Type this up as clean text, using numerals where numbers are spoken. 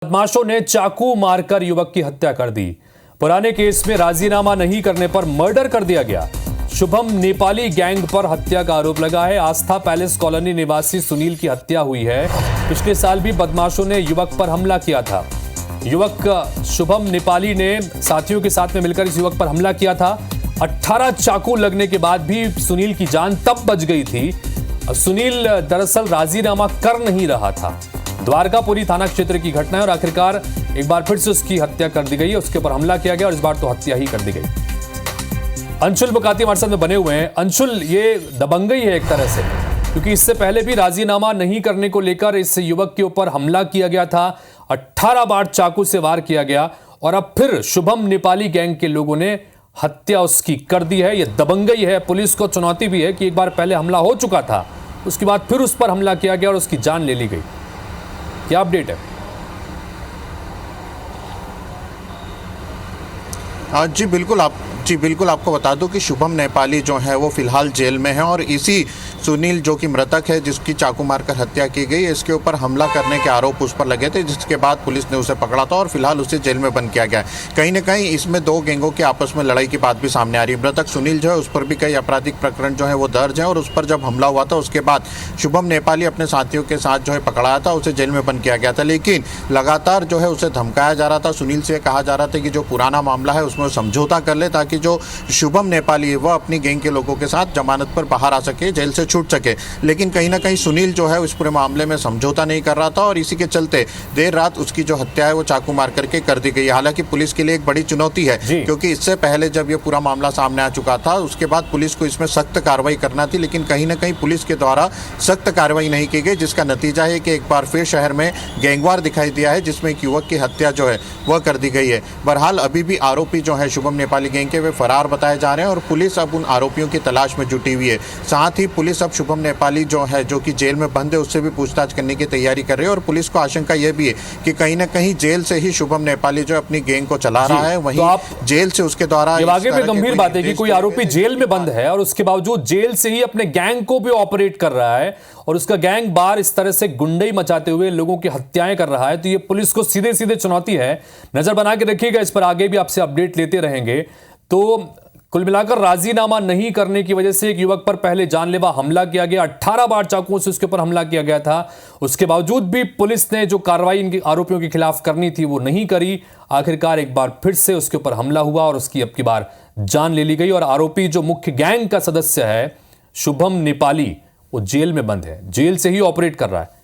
बदमाशों ने चाकू मारकर युवक की हत्या कर दी। पुराने केस में राजीनामा नहीं करने पर मर्डर कर दिया गया। शुभम नेपाली गैंग पर हत्या का आरोप लगा है। आस्था पैलेस कॉलोनी निवासी सुनील की हत्या हुई है। पिछले साल भी बदमाशों ने युवक पर हमला किया था। युवक शुभम नेपाली ने साथियों के साथ में मिलकर इस युवक पर हमला किया था। 18 चाकू लगने के बाद भी सुनील की जान तब बच गई थी। सुनील दरअसल राजीनामा कर नहीं रहा था। द्वारकापुरी थाना क्षेत्र की घटना है और आखिरकार एक बार फिर से उसकी हत्या कर दी गई है। उसके ऊपर हमला किया गया और इस बार तो हत्या ही कर दी गई। अंशुल मुकाती हमारे साथ में बने हुए हैं। अंशुल, ये दबंगई है एक तरह से, क्योंकि इससे पहले भी राजीनामा नहीं करने को लेकर इस युवक के ऊपर हमला किया गया था। 18 बार चाकू से वार किया गया और अब फिर शुभम नेपाली गैंग के लोगों ने हत्या उसकी कर दी है। यह दबंगई है। पुलिस को चुनौती भी है कि एक बार पहले हमला हो चुका था, उसके बाद फिर उस पर हमला किया गया और उसकी जान ले ली गई। क्या अपडेट है? जी बिल्कुल आपको बता दूं कि शुभम नेपाली जो है वो फिलहाल जेल में है और इसी सुनील जो कि मृतक है, जिसकी चाकू मारकर हत्या की गई, इसके ऊपर हमला करने के आरोप उस पर लगे थे, जिसके बाद पुलिस ने उसे पकड़ा था और फिलहाल उसे जेल में बंद किया गया है। कहीं ना कहीं इसमें दो गैंगों के आपस में लड़ाई की बात भी सामने आ रही है। मृतक सुनील जो है उस पर भी कई आपराधिक प्रकरण जो है वो दर्ज है और उस पर जब हमला हुआ था उसके बाद शुभम नेपाली अपने साथियों के साथ जो है पकड़ाया था, उसे जेल में बंद किया गया था। लेकिन लगातार जो है उसे धमकाया जा रहा था। सुनील से कहा जा रहा था कि जो पुराना मामला है उसमें समझौता कर ले, ताकि जो शुभम नेपाली है वह अपनी गैंग के लोगों के साथ जमानत पर बाहर आ सके, जेल से छूट सके। लेकिन कहीं ना कहीं सुनील जो है उस पूरे मामले में समझौता नहीं कर रहा था और इसी के चलते देर रात उसकी जो हत्या है वो चाकू मार करके कर दी गई। हालांकि पुलिस के लिए एक बड़ी चुनौती है, क्योंकि इससे पहले जब ये पूरा मामला सामने आ चुका था उसके बाद पुलिस को इसमें सख्त कार्रवाई करना थी, लेकिन कहीं ना कहीं पुलिस के द्वारा सख्त कार्रवाई नहीं की गई, जिसका नतीजा है कि एक बार फिर शहर में गैंगवार दिखाई दिया है, जिसमें एक युवक की हत्या जो है वह कर दी गई है। बहरहाल अभी भी आरोपी जो है शुभम नेपाली गैंग के वे फरार बताए जा रहे हैं और पुलिस अब उन आरोपियों की तलाश में जुटी हुई है। साथ ही पुलिस अब शुभम नेपाली जो है, जो कि जेल में बंद है, उससे भी पूछताछ करने की तैयारी कर रही है और पुलिस को आशंका यह भी है कि कहीं ना कहीं जेल से ही शुभम नेपाली जो अपनी गैंग को चला रहा है, वहीं आप जेल से उसके द्वारा आगे में गंभीर बात है कि कोई आरोपी जेल में बंद है और उसके बावजूद जेल से ही अपने गैंग को भी ऑपरेट कर रहा है और उसका गैंग बार इस तरह से गुंडई मचाते हुए लोगों की हत्याएं कर रहा है। तो ये पुलिस को सीधे सीधे चुनौती है। नजर बना के रखिएगा इस पर, आगे भी आपसे अपडेट लेते रहेंगे। तो कुल मिलाकर राजीनामा नहीं करने की वजह से एक युवक पर पहले जानलेवा हमला किया गया। 18 बार चाकुओं से उसके ऊपर हमला किया गया था। उसके बावजूद भी पुलिस ने जो कार्रवाई इनके आरोपियों के खिलाफ करनी थी वो नहीं करी। आखिरकार एक बार फिर से उसके ऊपर हमला हुआ और उसकी अब की बार जान ले ली गई और आरोपी जो मुख्य गैंग का सदस्य है शुभम नेपाली, वो जेल में बंद है, जेल से ही ऑपरेट कर रहा है।